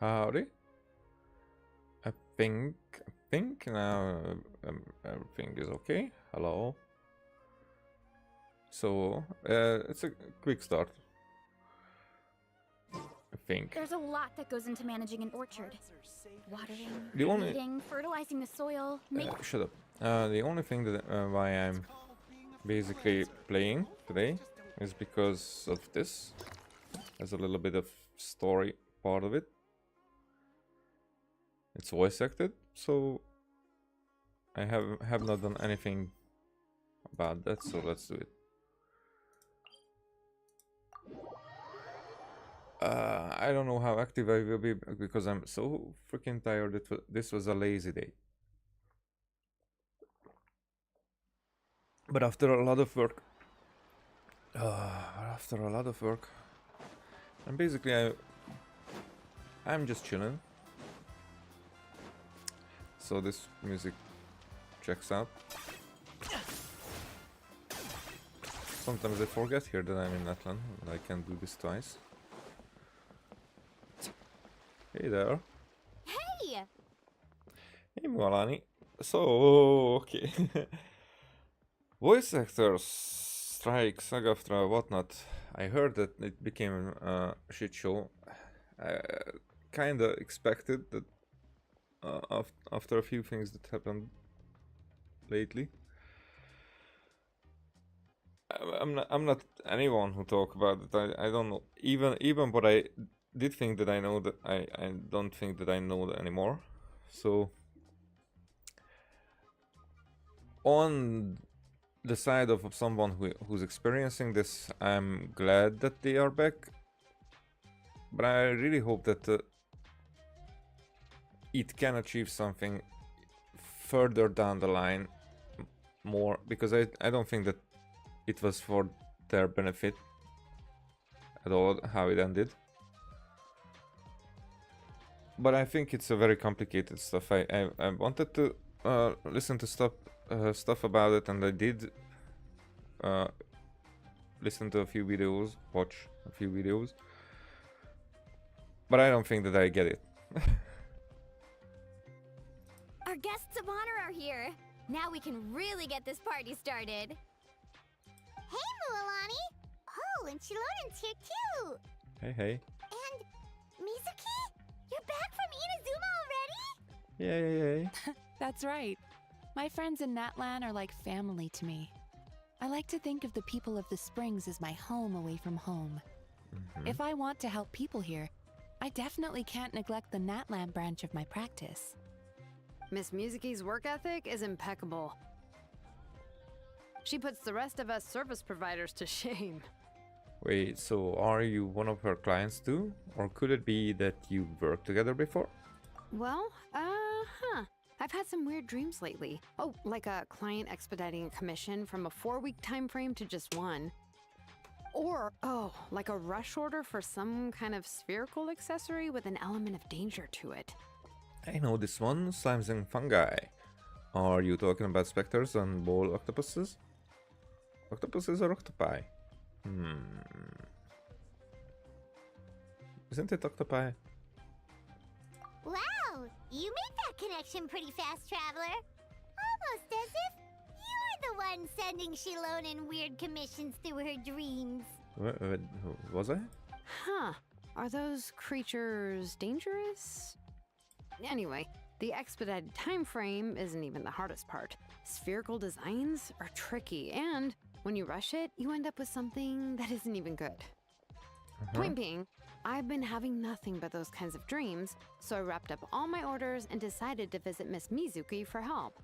Howdy. I think now everything is okay. Hello. So it's a quick start. I think. There's a lot that goes into managing an orchard. Watering, The only weeding, fertilizing the soil, shut up. The only thing that why I'm basically playing today is because of this. There's a little bit of story part of it. It's voice acted, so I have not done anything about that, so let's do it. I don't know how active I will be because I'm so freaking tired. This was a lazy day. But after a lot of work, and basically I'm just chilling. So this music checks out. Sometimes I forget here that I'm in Natlan and I can do this twice. Hey there. Hey! Hey Mualani. So, okay. Voice actors, strike, SAG-AFTRA, whatnot. I heard that it became a shit show. I kinda expected that after a few things that happened lately. I'm not anyone who talk about it. I don't know. Even what I did think that I know, that I don't think that I know that anymore. So on the side of someone who's experiencing this, I'm glad that they are back. But I really hope that it can achieve something further down the line more, because I don't think that it was for their benefit at all how it ended. But I think it's a very complicated stuff. I wanted to listen to stuff about it, and I did listen to a few videos, watch a few videos, but I don't think that I get it. Our guests of honor are here. Now we can really get this party started. Hey, Mualani! Oh, and Shilonen's here too! Hey. And Mizuki? You're back from Inazuma already? Yay. That's right. My friends in Natlan are like family to me. I like to think of the people of the Springs as my home away from home. If I want to help people here, I definitely can't neglect the Natlan branch of my practice. Miss Mizuki's work ethic is impeccable. She puts the rest of us service providers to shame. Wait, so are you one of her clients too? Or could it be that you worked together before? Well, I've had some weird dreams lately. Oh, like a client expediting a commission from a 4-week time frame to just 1. Or, like a rush order for some kind of spherical accessory with an element of danger to it. I know this one, slimes and fungi. Are you talking about specters and ball octopuses? Octopuses or octopi? Isn't it octopi? Wow, you made that connection pretty fast, Traveler. Almost as if you're the one sending Shilonen weird commissions through her dreams. Was I? Huh. Are those creatures dangerous? Anyway, the expedited time frame isn't even the hardest part. Spherical designs are tricky, and when you rush it, you end up with something that isn't even good. Point being, I've been having nothing but those kinds of dreams, so I wrapped up all my orders and decided to visit Miss Mizuki for help.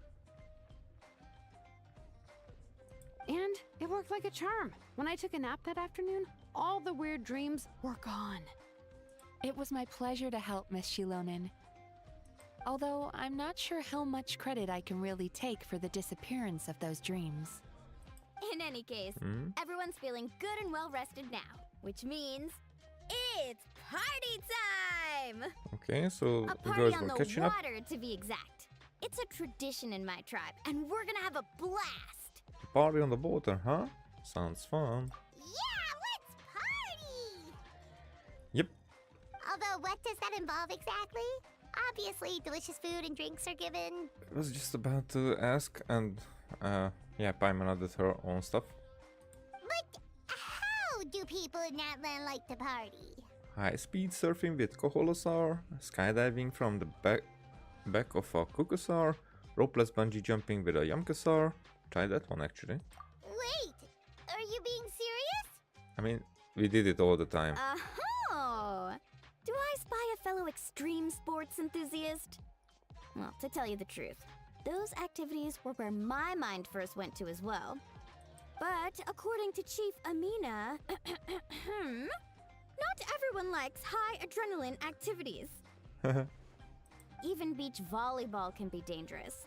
And it worked like a charm. When I took a nap that afternoon, all the weird dreams were gone. It was my pleasure to help Miss Shilonen. Although I'm not sure how much credit I can really take for the disappearance of those dreams. In any case, everyone's feeling good and well rested now, which means it's party time! Okay, so A the party girls on were the catching up. water, to be exact. It's a tradition in my tribe, and we're gonna have a blast! Party on the water, huh? Sounds fun. Yeah, let's party! Yep. Although, what does that involve exactly? Obviously, delicious food and drinks are given. I was just about to ask, and yeah, Paimon added her own stuff. But how do people in Natlan like to party? High-speed surfing with Koholosaur, skydiving from the back of a Kukusar, ropeless bungee jumping with a Yamkasar. Try that one actually. Wait, are you being serious? I mean, we did it all the time. Oh! Do I spy a fellow extreme sports enthusiast? Well, to tell you the truth, those activities were where my mind first went to as well. But according to Chief Amina, not everyone likes high adrenaline activities. Even beach volleyball can be dangerous.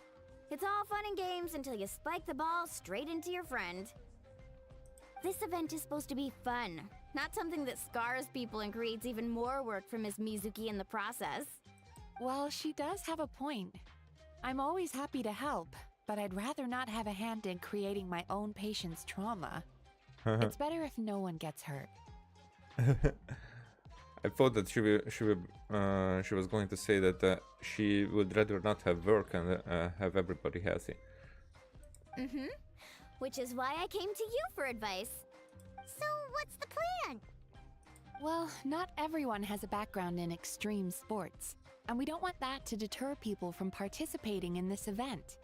It's all fun and games until you spike the ball straight into your friend. This event is supposed to be fun, not something that scars people and creates even more work for Miss Mizuki in the process. Well, she does have a point. I'm always happy to help, but I'd rather not have a hand in creating my own patient's trauma. It's better if no one gets hurt. I thought that she was going to say that she would rather not have work and have everybody healthy. Mm-hmm. Which is why I came to you for advice. So, what's the plan? Well, not everyone has a background in extreme sports, and we don't want that to deter people from participating in this event.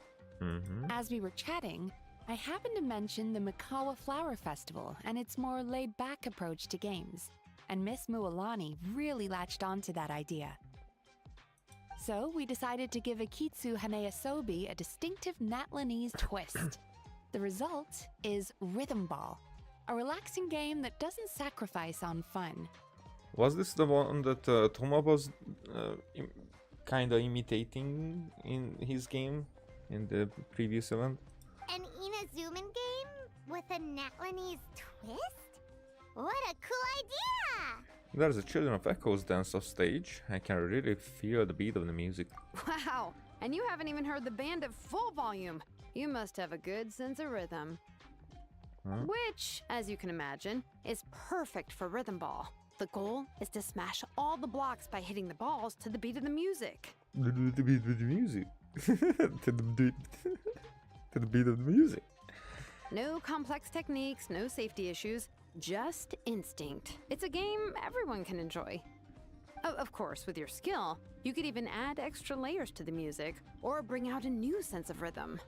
As we were chatting, I happened to mention the Mikawa Flower Festival and its more laid-back approach to games, and Miss Mualani really latched onto that idea. So we decided to give Akitsu Haneasobi a distinctive Natlanese twist. The result is Rhythm Ball, a relaxing game that doesn't sacrifice on fun. Was this the one that Toma was kinda imitating in his game in the previous event? An Inazuman game with a Natlanese twist? What a cool idea! There's a Children of Echoes dance off stage. I can really feel the beat of the music. Wow! And you haven't even heard the band at full volume. You must have a good sense of rhythm. Which, as you can imagine, is perfect for Rhythm Ball. The goal is to smash all the blocks by hitting the balls to the beat of the music. The beat of the music. To the beat of the music. No complex techniques, no safety issues, just instinct. It's a game everyone can enjoy. Of course, with your skill, you could even add extra layers to the music or bring out a new sense of rhythm.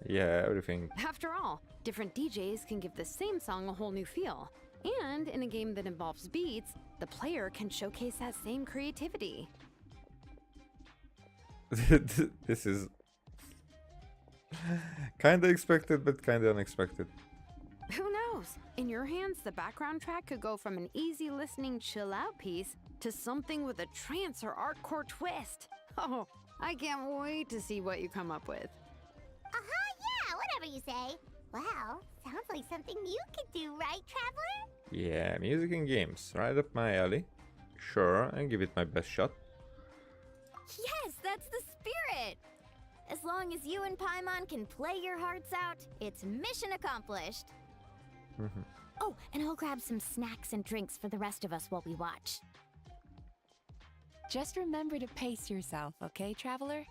Yeah, everything. After all, different DJs can give the same song a whole new feel. And in a game that involves beats, the player can showcase that same creativity. This is kinda expected, but kinda unexpected. Who knows? In your hands, the background track could go from an easy listening chill out piece to something with a trance or artcore twist. Oh, I can't wait to see what you come up with. Yeah, whatever you say. Wow, sounds like something you could do, right, Traveler? Yeah, music and games, right up my alley. Sure, I'll give it my best shot. Yes, that's the spirit! As long as you and Paimon can play your hearts out, it's mission accomplished. Oh, and I'll grab some snacks and drinks for the rest of us while we watch. Just remember to pace yourself, okay, Traveler?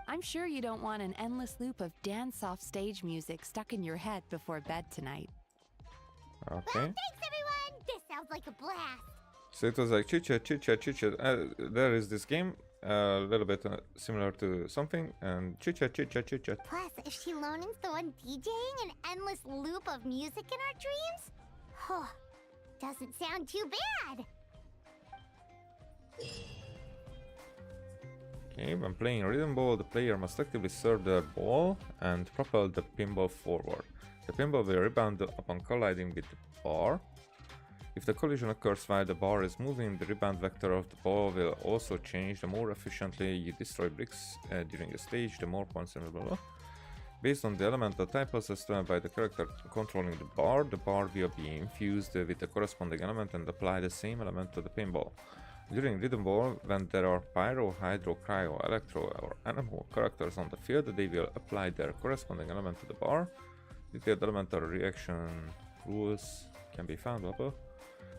I'm sure you don't want an endless loop of dance-off stage music stuck in your head before bed tonight. Okay. Well, thanks, everyone! This sounds like a blast. So it was like chit-chat, chit-chat, chit-chat. There is this game, a little bit similar to something, and chit-chat, chit-chat, chit-chat. Plus, if Shilonin's the one DJing an endless loop of music in our dreams, doesn't sound too bad. Okay, when playing Rhythm Ball, the player must actively serve the ball and propel the pinball forward. The pinball will rebound upon colliding with the bar. If the collision occurs while the bar is moving, the rebound vector of the ball will also change. The more efficiently you destroy bricks during the stage, the more points and blah blah. Based on the elemental type possessed by the character controlling the bar will be infused with the corresponding element and apply the same element to the pinball. During Rhythm Ball, when there are Pyro, Hydro, Cryo, Electro or Animal characters on the field, they will apply their corresponding element to the bar. Detailed elemental reaction rules can be found above.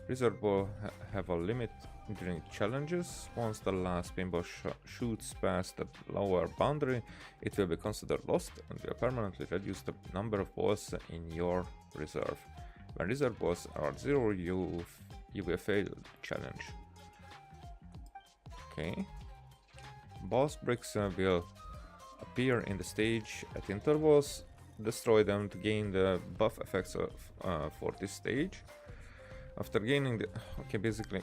Resort Ball have a limit during challenges. Once the last pinball shoots past the lower boundary, it will be considered lost and will permanently reduce the number of balls in your reserve. When reserve balls are at 0, you will fail the challenge. Okay. Boss bricks will appear in the stage at intervals. Destroy them to gain the buff effects of, for this stage. After gaining the... Okay, basically...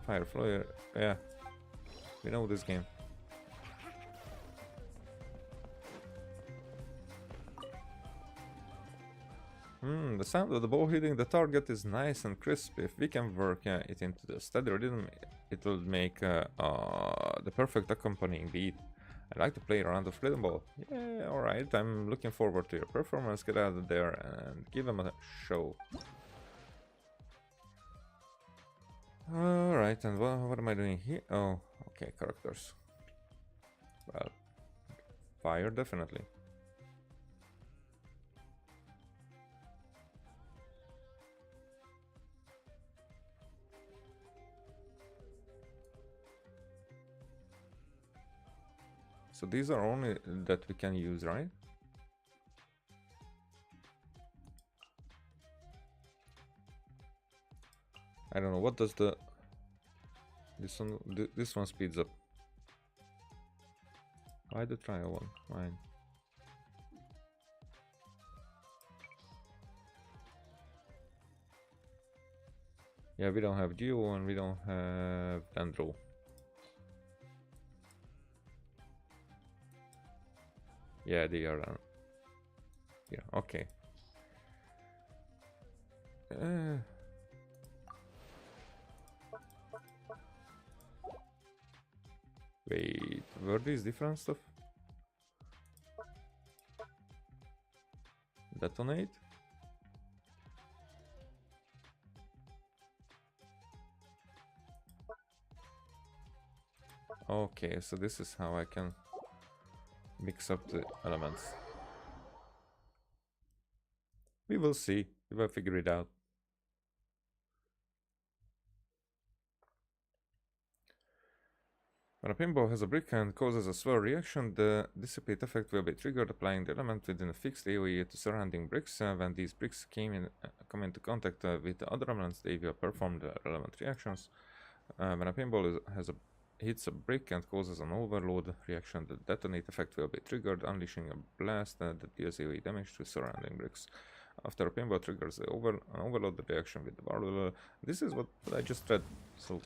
Fire Flyer, yeah. We know this game. The sound of the bow hitting the target is nice and crisp. If we can work it into the steady rhythm, it will make the perfect accompanying beat. I like to play around the rhythm ball. Yeah, alright, I'm looking forward to your performance. Get out of there and give them a show. Alright, and what am I doing here? Oh, okay, characters. Well, fire, definitely. So these are only that we can use, right? I don't know, what does the... This one speeds up. Why the trial one? Fine. Yeah, we don't have Geo and we don't have Dendro. Yeah, they are yeah, okay. Wait, were these different stuff? Detonate? Okay, so this is how I can mix up the elements. We will see. We will figure it out. When a pinball has a brick and causes a swirl reaction, the dissipate effect will be triggered, applying the element within a fixed AoE to surrounding bricks. When these bricks come into contact with the other elements, they will perform the relevant reactions. When a pinball hits a brick and causes an overload reaction, the detonate effect will be triggered, unleashing a blast that deals AoE damage to surrounding bricks. After a pinball triggers the overload reaction with the barrel. This is what I just read, so...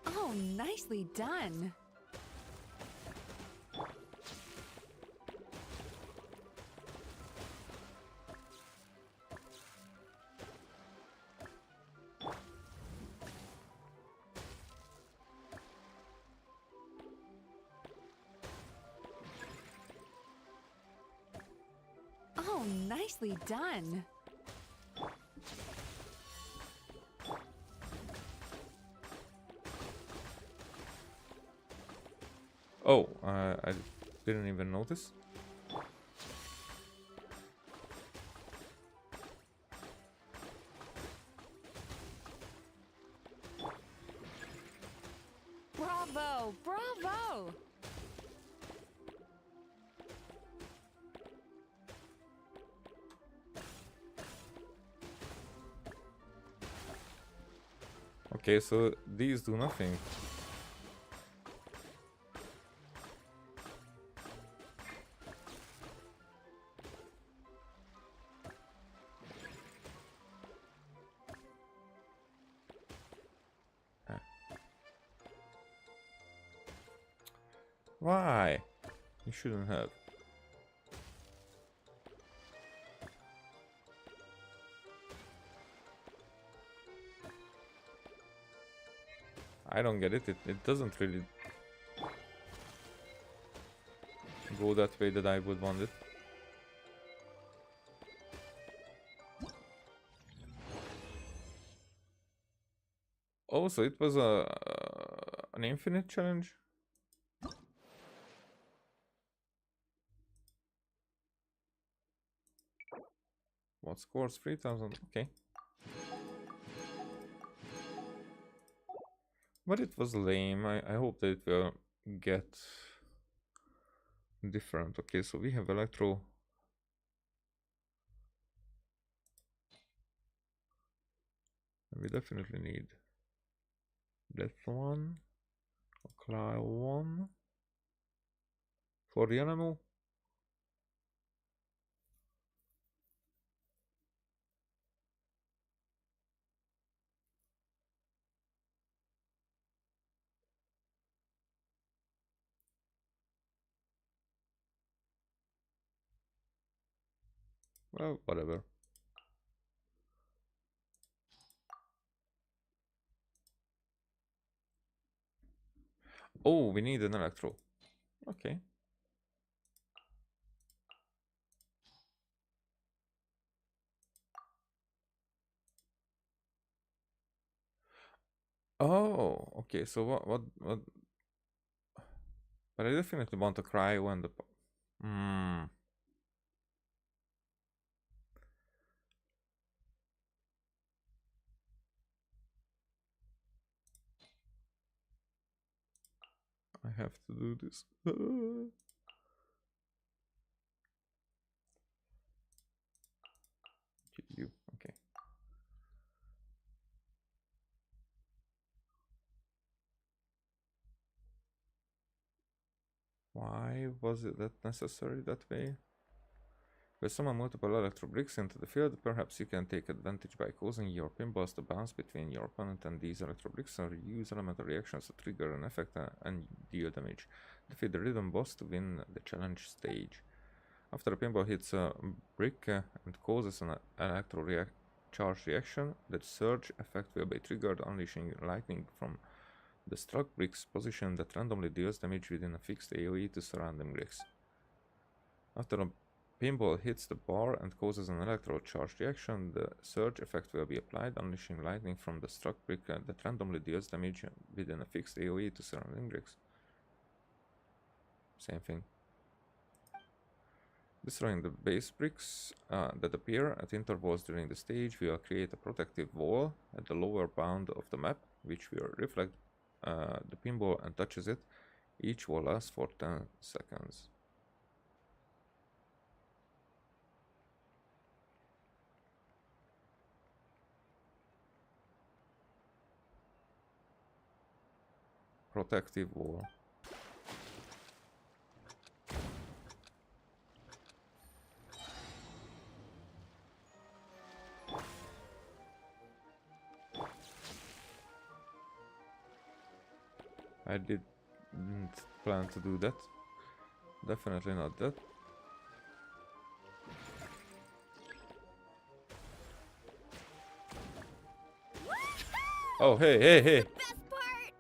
Oh, nicely done. Oh, nicely done. Oh, I didn't even notice. Bravo! Bravo! Okay, so these do nothing. Why? You shouldn't have. I don't get it. It doesn't really... go that way that I would want it. Oh, so it was an infinite challenge? What scores? 3000. Okay. But it was lame. I hope that it will get different. Okay, so we have Electro. We definitely need that one. Cry one. For the animal. Well, whatever. Oh, we need an Electro. Okay. Oh, okay. So what? But I definitely want to cry when the. Hmm. I have to do this. You okay? Why was it that necessary that way? With summon multiple electro bricks into the field, perhaps you can take advantage by causing your pinballs to bounce between your opponent and these electro bricks, or use elemental reactions to trigger an effect and deal damage. Defeat the rhythm boss to win the challenge stage. After a pinball hits a brick and causes an electro charge reaction, the surge effect will be triggered, unleashing lightning from the struck brick's position that randomly deals damage within a fixed AoE to surrounding bricks. After a pinball hits the bar and causes an electro-charge reaction, the surge effect will be applied, unleashing lightning from the struck brick that randomly deals damage within a fixed AoE to surrounding bricks. Same thing. Destroying the base bricks that appear at intervals during the stage will create a protective wall at the lower bound of the map, which will reflect the pinball and touches it. Each wall lasts for 10 seconds. Protective wall. I didn't plan to do that. Definitely not that. Oh, hey. Best part!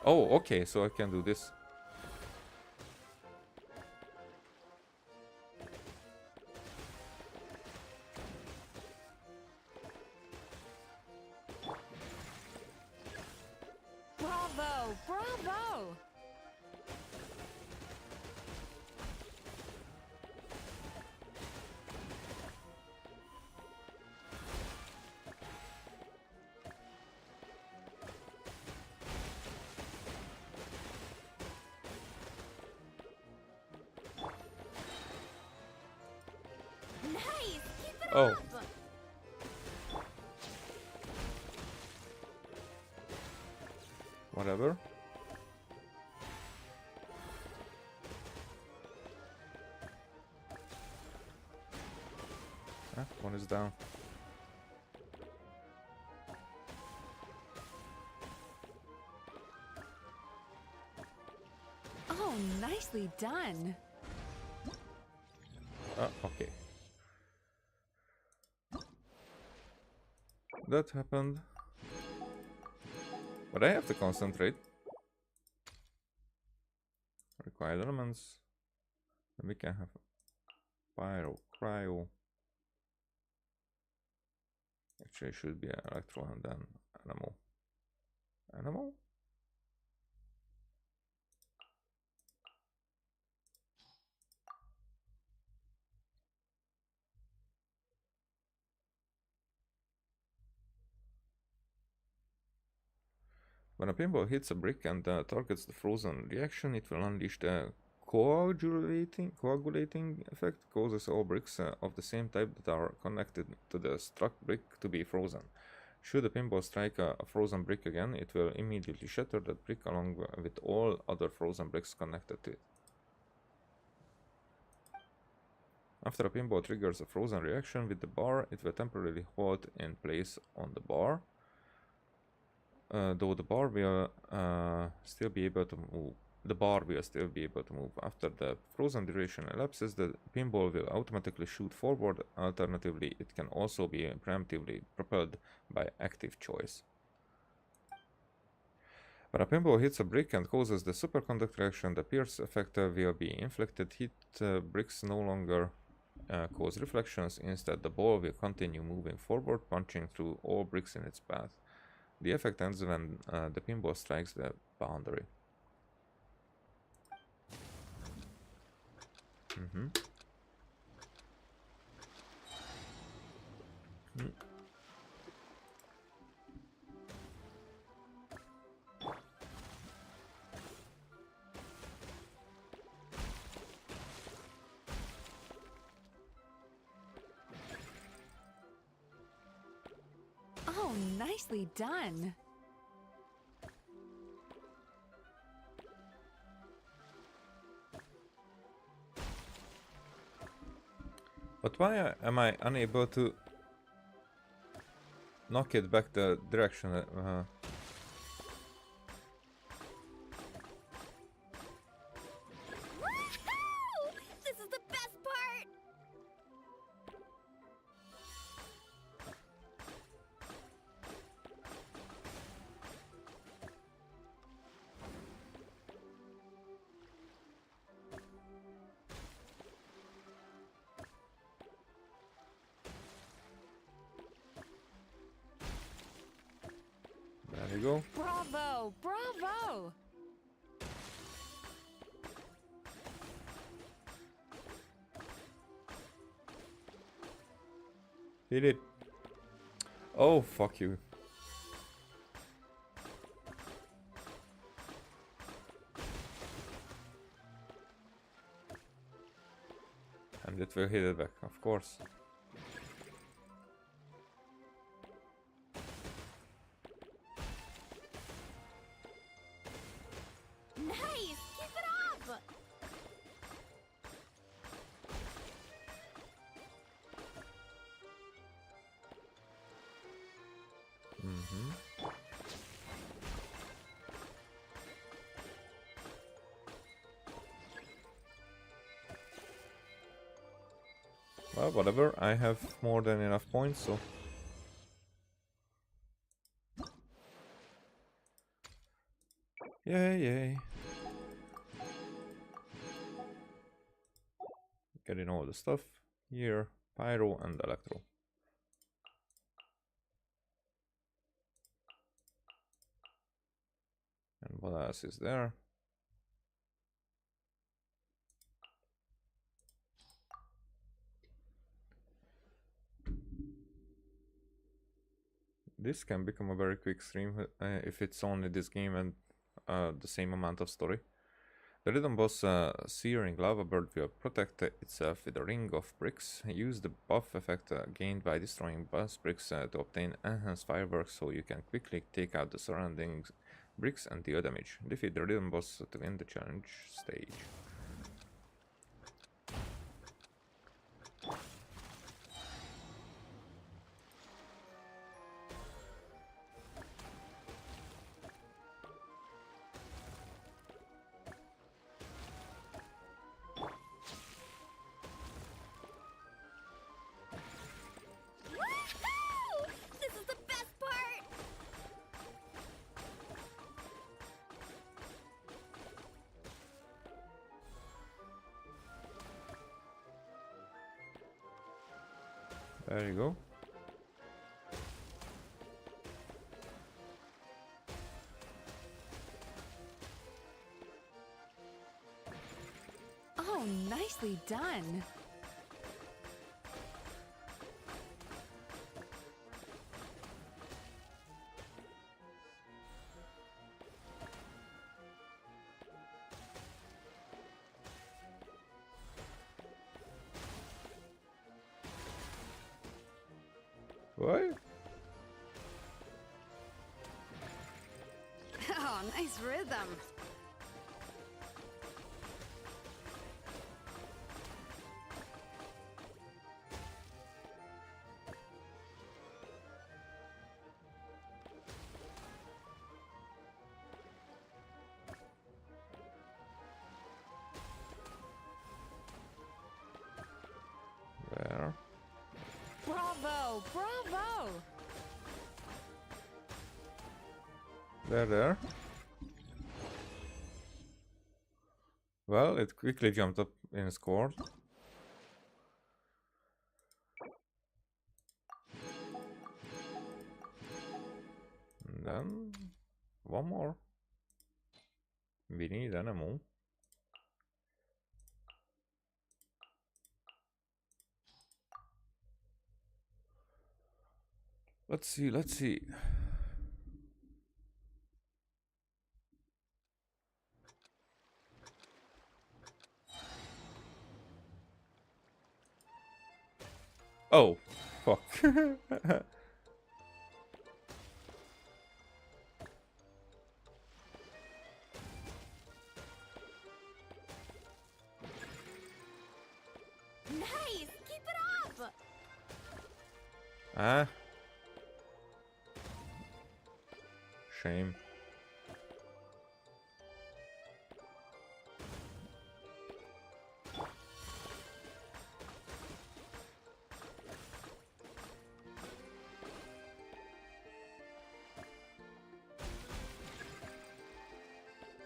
Oh, okay, so I can do this. Bravo! Bravo! Nice! Keep it Oh. up! Whatever. One is down. Oh, nicely done. Okay. That happened. But I have to concentrate. Required elements. Then we can have pyro, cryo. Actually, it should be electro and then animal. Animal? When a pinball hits a brick and targets the frozen reaction, it will unleash the coagulating effect, causes all bricks of the same type that are connected to the struck brick to be frozen. Should a pinball strike a frozen brick again, it will immediately shatter that brick along with all other frozen bricks connected to it. After a pinball triggers a frozen reaction with the bar, it will temporarily hold in place on the bar. Though the bar will still be able to move. The bar will still be able to move. After the frozen duration elapses, the pinball will automatically shoot forward. Alternatively, it can also be preemptively propelled by active choice. When a pinball hits a brick and causes the superconductor reaction, the Pierce effect will be inflicted. Hit bricks no longer cause reflections. Instead, the ball will continue moving forward, punching through all bricks in its path. The effect ends when the pinball strikes the boundary. Oh, nicely done. But why am I unable to knock it back the direction? Woohoo! This is the best part! There we go. Bravo! Bravo! Hit it. Oh, fuck you. And it will hit it back, of course. Nice! Keep it up! Well, whatever. I have more than enough points, so... Yay, yay. Getting all the stuff here. Pyro and electro. And what else is there? This can become a very quick stream if it's only this game and the same amount of story. The rhythm boss Searing Lava Bird will protect itself with a ring of bricks. Use the buff effect gained by destroying boss bricks to obtain enhanced fireworks so you can quickly take out the surrounding bricks and deal damage. Defeat the rhythm boss to win the challenge stage. Woohoo! This is the best part! There you go. Oh, nicely done. What? Oh, nice rhythm. There. Bravo! Bravo! There. Well, it quickly jumped up in score. And then one more. We need animal. Let's see. Oh, fuck. Nice! Keep it up! Ah. Shame.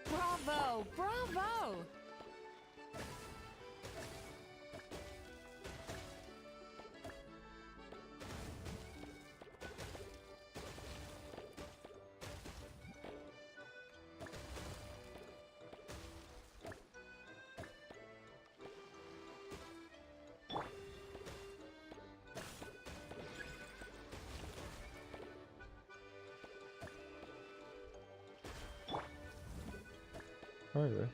Bravo! Bravo! Okay.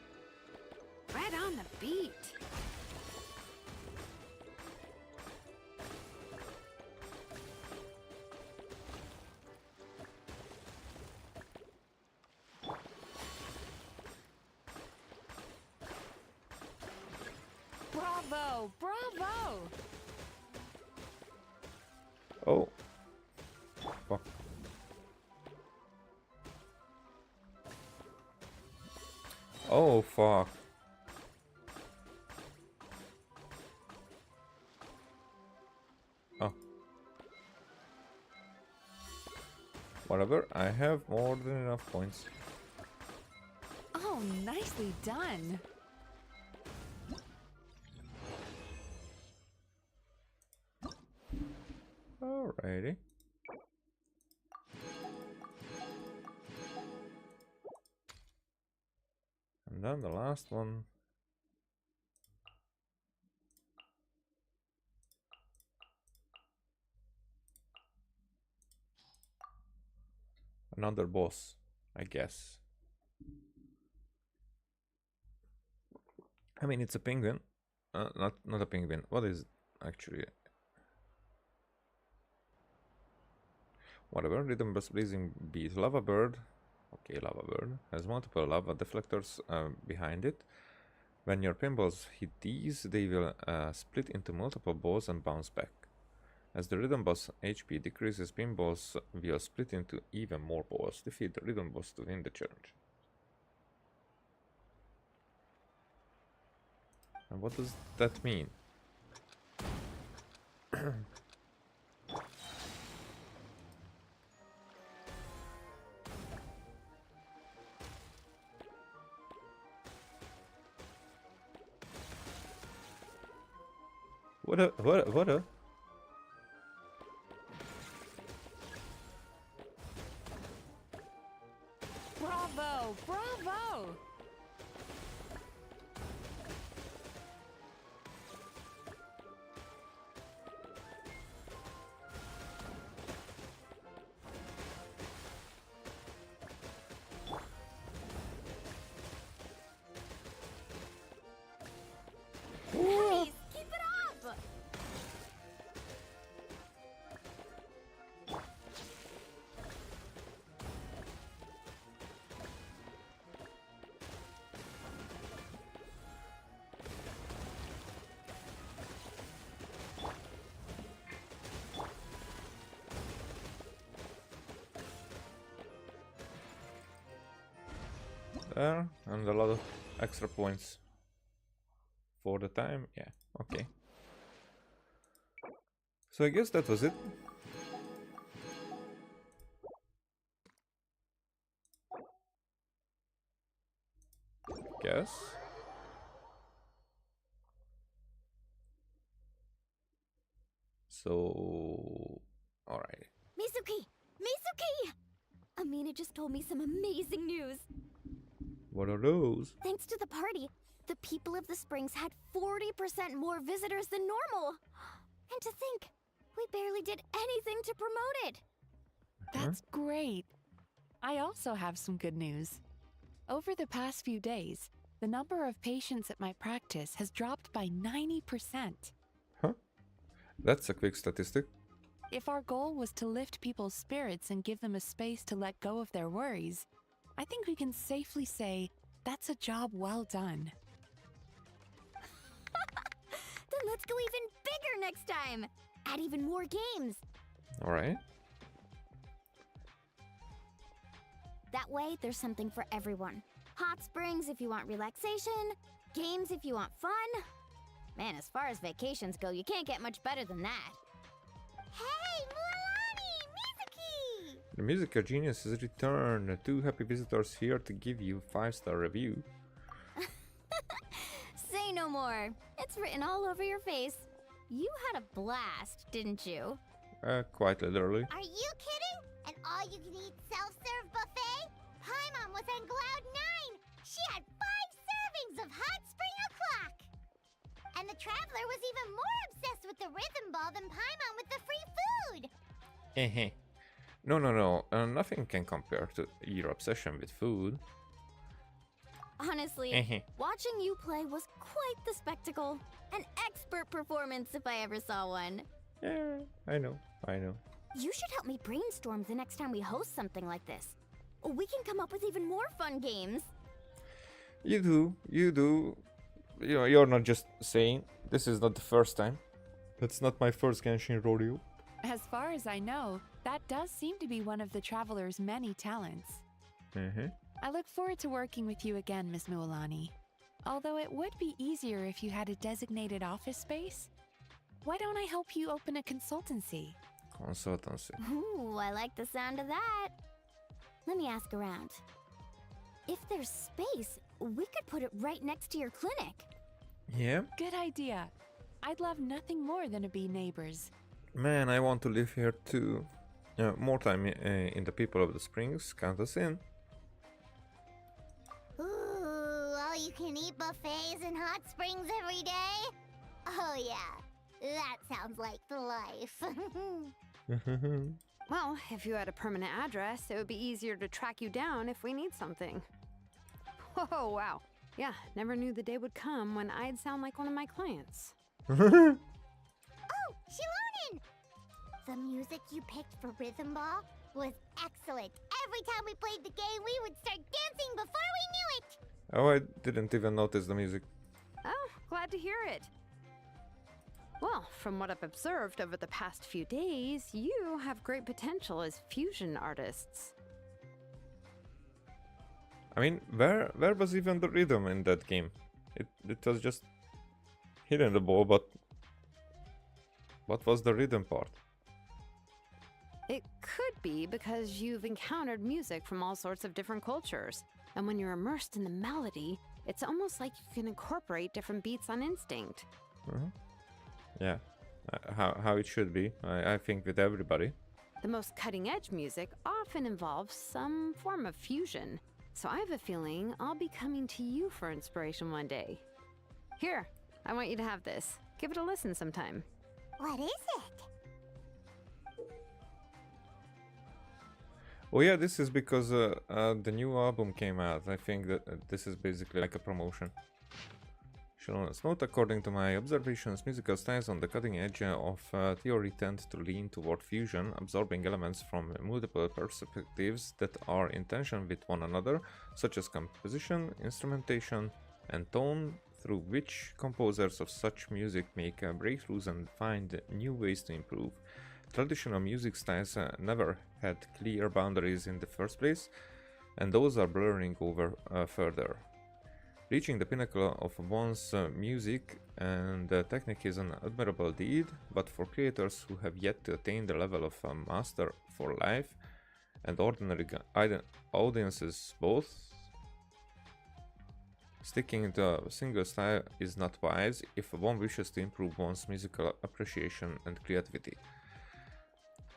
Right on the beat. Bravo! Bravo! Oh. Fuck. Oh, fuck. Oh. Whatever, I have more than enough points. Oh, nicely done. Alrighty. And then the last one. Another boss, I guess. I mean, it's a penguin. Not a penguin. What is it actually? Whatever. Rhythm bus blazing beat. Lava bird. Okay, lava bird has multiple lava deflectors behind it. When your pinballs hit these, they will split into multiple balls and bounce back. As the rhythm boss HP decreases, pinballs will split into even more balls. Defeat the rhythm boss to win the challenge. And what does that mean? What a Bravo! Bravo! Nice! Keep it up! There, and a lot of extra points for the time. Yeah, okay. So I guess that was it. Guess. So, alright. Mizuki! Mizuki! Amina just told me some amazing news. What are those? Thanks to the party, the people of the Springs had 40% more visitors than normal. And to think, we barely did anything to promote it. That's great. I also have some good news. Over the past few days, the number of patients at my practice has dropped by 90%. Huh? That's a quick statistic. If our goal was to lift people's spirits and give them a space to let go of their worries, I think we can safely say that's a job well done. Then let's go even bigger next time. Add even more games. Alright. That way, there's something for everyone. Hot springs if you want relaxation, games if you want fun. Man, as far as vacations go, you can't get much better than that. Hey, Mualani! Mizuki! The musical genius has returned. 2 happy visitors here to give you 5-star review. Say no more. It's written all over your face. You had a blast, didn't you? Quite literally. Are you kidding? An all-you-can-eat self-serve buffet? Paimon was on cloud 9! She had 5 servings of hot spring o'clock! And the Traveler was even more obsessed with the rhythm ball than Paimon with the free food! Heh. No. Nothing can compare to your obsession with food. Honestly, watching you play was quite the spectacle. An expert performance if I ever saw one. Yeah, I know. You should help me brainstorm the next time we host something like this. We can come up with even more fun games. You do. You know, you're not just saying. This is not the first time. That's not my first Genshin rodeo. As far as I know, that does seem to be one of the Traveler's many talents. I look forward to working with you again, Ms. Mualani. Although it would be easier if you had a designated office space. Why don't I help you open a consultancy? Consultancy. Ooh, I like the sound of that. Let me ask around. If there's space, we could put it right next to your clinic. Yeah? Good idea. I'd love nothing more than to be neighbors. Man, I want to live here too. More time in the people of the Springs. Count us in. Ooh, all-you-can-eat buffets and hot springs every day? Oh yeah, that sounds like the life. Well, if you had a permanent address, it would be easier to track you down if we need something. Whoa, wow. Yeah, never knew the day would come when I'd sound like one of my clients. Oh, Shilonen! The music you picked for Rhythm Ball was excellent. Every time we played the game, we would start dancing before we knew it! Oh, I didn't even notice the music. Oh, glad to hear it. Well, from what I've observed over the past few days, you have great potential as fusion artists. I mean, where was even the rhythm in that game? It was just hitting the ball, but what was the rhythm part? It could be because you've encountered music from all sorts of different cultures. And when you're immersed in the melody, it's almost like you can incorporate different beats on instinct. Yeah, how it should be, I think, with everybody. The most cutting-edge music often involves some form of fusion. So I have a feeling I'll be coming to you for inspiration one day. Here, I want you to have this. Give it a listen sometime. What is it? Oh yeah, this is because the new album came out. I think that this is basically like a promotion. Shalon's note: according to my observations, musical styles on the cutting edge of theory tend to lean toward fusion, absorbing elements from multiple perspectives that are in tension with one another, such as composition, instrumentation, and tone, through which composers of such music make breakthroughs and find new ways to improve. Traditional music styles never had clear boundaries in the first place, and those are blurring over further. Reaching the pinnacle of one's music and technique is an admirable deed, but for creators who have yet to attain the level of master for life and ordinary audiences both, sticking to a single style is not wise if one wishes to improve one's musical appreciation and creativity.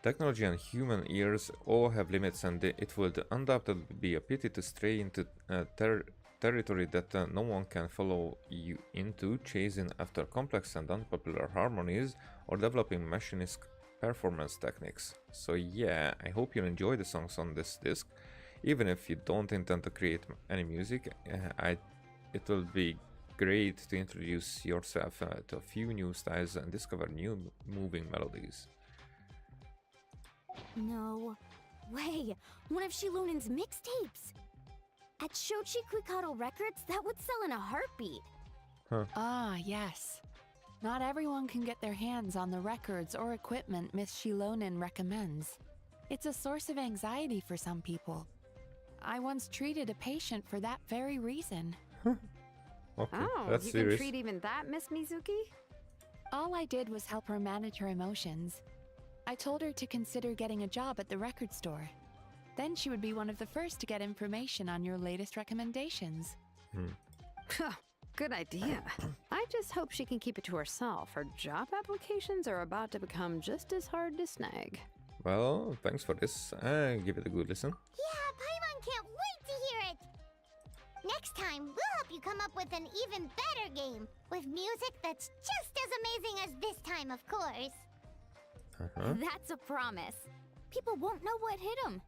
Technology and human ears all have limits, and it would undoubtedly be a pity to stray into territory that no one can follow you into, chasing after complex and unpopular harmonies or developing machinist performance techniques. So yeah, I hope you enjoy the songs on this disc. Even if you don't intend to create any music, it will be great to introduce yourself to a few new styles and discover new moving melodies. No way! One of Shilonen's mixtapes! At Shochi Quicado Records, that would sell in a heartbeat. Ah, yes. Not everyone can get their hands on the records or equipment Miss Shilonen recommends. It's a source of anxiety for some people. I once treated a patient for that very reason. Okay, Oh, that's you serious. can treat even that, Miss Mizuki? All I did was help her manage her emotions. I told her to consider getting a job at the record store. Then she would be one of the first to get information on your latest recommendations. Good idea. I just hope she can keep it to herself. Her job applications are about to become just as hard to snag. Well, thanks for this. Give it a good listen. Yeah, Paimon can't wait to hear it! Next time, we'll help you come up with an even better game, with music that's just as amazing as this time, of course. That's a promise. People won't know what hit them.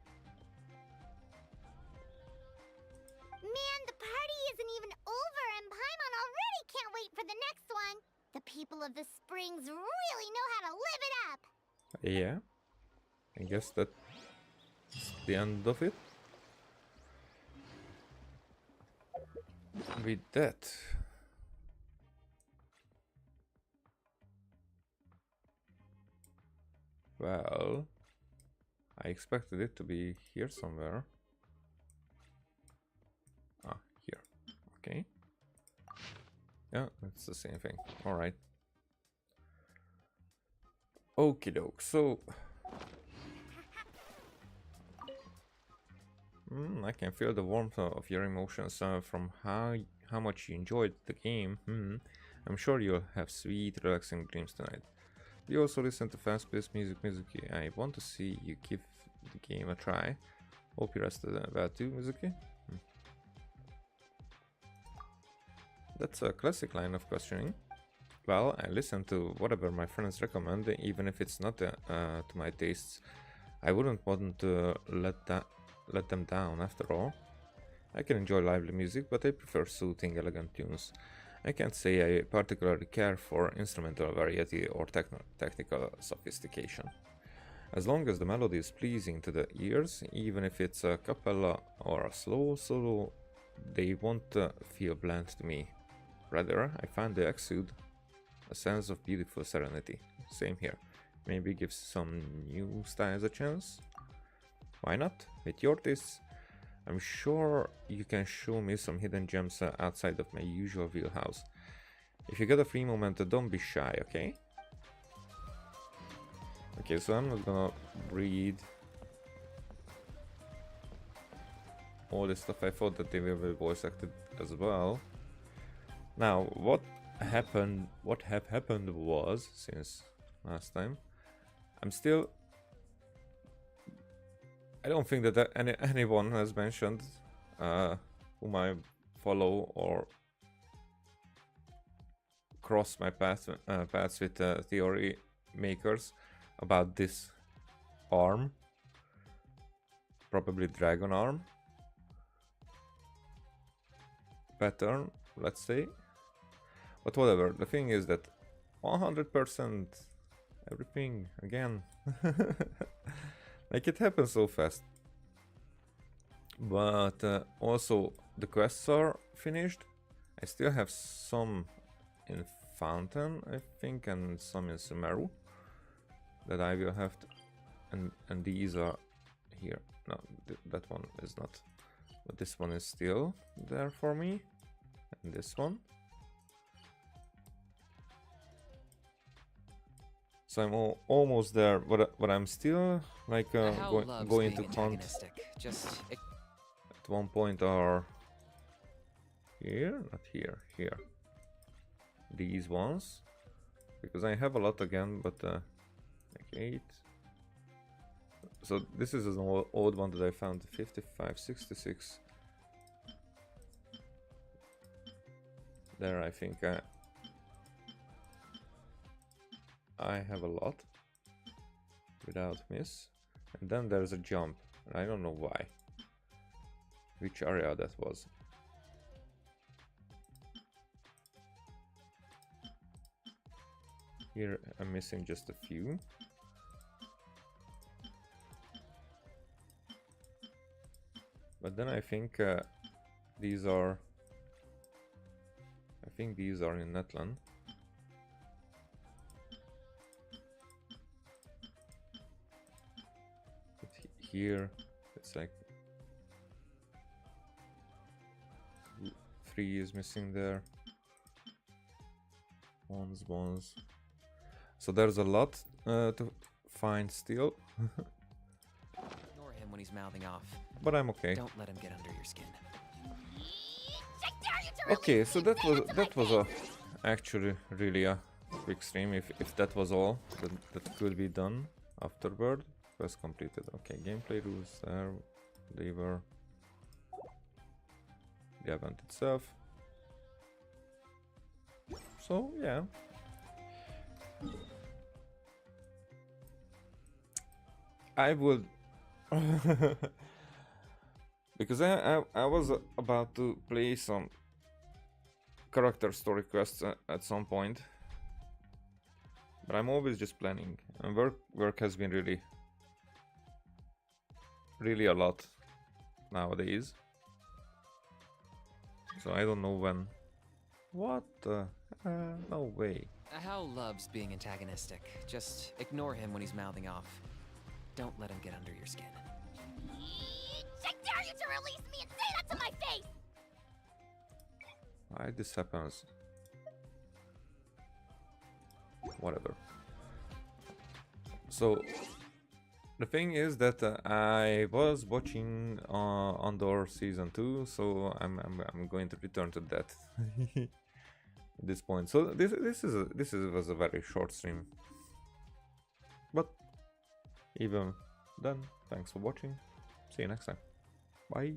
Man, the party isn't even over, and Paimon already can't wait for the next one. The people of the Springs really know how to live it up. Yeah, I guess that's the end of it. With that, well, I expected it to be here somewhere. Ah, here. Okay. Yeah, it's the same thing. Alright. Okie doke. So, I can feel the warmth of your emotions from how much you enjoyed the game. I'm sure you'll have sweet, relaxing dreams tonight. You also listen to fast-paced music, Mizuki. I want to see you give the game a try. Hope you rested well too, Mizuki. That's a classic line of questioning. Well, I listen to whatever my friends recommend, even if it's not to my tastes. I wouldn't want to let them down after all. I can enjoy lively music, but I prefer soothing, elegant tunes. I can't say I particularly care for instrumental variety or technical sophistication. As long as the melody is pleasing to the ears, even if it's a cappella or a slow solo, they won't feel bland to me. Rather, I find they exude a sense of beautiful serenity. Same here. Maybe give some new styles a chance? Why not? With your tastes, I'm sure you can show me some hidden gems outside of my usual wheelhouse. If you get a free moment, don't be shy, okay? Okay, so I'm not gonna read all this stuff. I thought that they will be voice acted as well. Now, what happened was, since last time, I don't think that anyone has mentioned whom I follow or cross my paths with theory makers about this arm, probably dragon arm pattern, let's say. But whatever, the thing is that 100% everything again. Like, it happens so fast. But also the quests are finished. I still have some in Fountain, I think, and some in Sumeru that I will have to, and these are here. No, that one is not, but this one is still there for me, and this one. So I'm almost there, but I'm still like going to hunt. Just At one point are here, not here, here. These ones, because I have a lot again, but like 8. So this is an old one that I found, 55, 66. There, I think I have a lot without miss, and then there's a jump, and I don't know why. Which area that was? Here I'm missing just a few. But then I think these are... I think these are in Netland. But here it's like 3 is missing there. Ones. So there's a lot to find still. ignore him when he's mouthing off. But I'm okay. Don't let him get under your skin. Okay, so that was actually really a quick stream. If that was all that could be done afterward. Quest completed. Okay, gameplay rules there. They were the event itself. So yeah. I would because I was about to play some character story quests at some point, but I'm always just planning, and work has been really a lot nowadays, so I don't know when. What the no way. Hal loves being antagonistic. Just ignore him when he's mouthing off. Don't let him get under your skin. I dare you to release me and say that to my face! Why this happens? Whatever. So the thing is that I was watching Andor season 2, so I'm going to return to that at this point. So this was a very short stream, but even then, thanks for watching. See you next time. Bye.